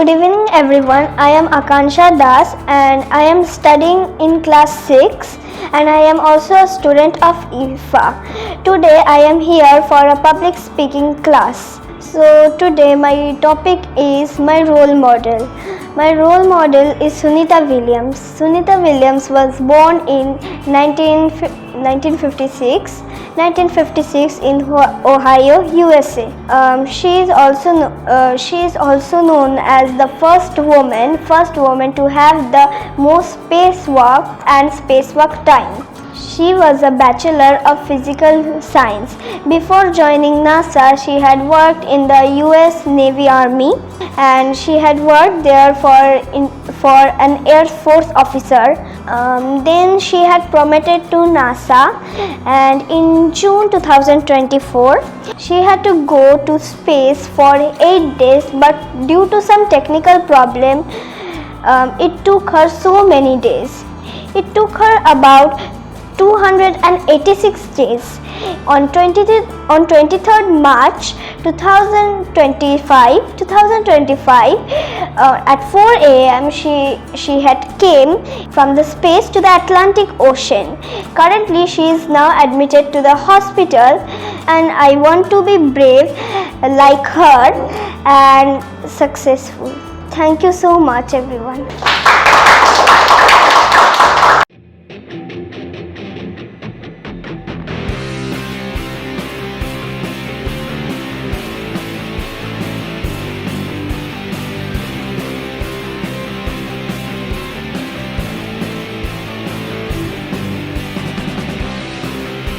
Good evening everyone. I am Akansha Das and I am studying in class 6 and I am also a student of IFA. Today I am here for a public speaking class. So today my topic is my role model. My role model is Sunita Williams. Sunita Williams was born in 1956 in Ohio, USA. She is also known as the first woman to have the most spacewalk and spacewalk time. She was a Bachelor of Physical Science. Before joining NASA, she had worked in the US Navy Army and she had worked there for an Air Force officer. Then she had promoted to NASA and in June 2024, she had to go to space for 8 days, but due to some technical problem, it took her so many days. It took her about 286 days. On 23rd March 2025 at 4 a.m. she had came from the space to the Atlantic Ocean. Currently she is now admitted to the hospital and I want to be brave like her and successful. Thank you so much everyone.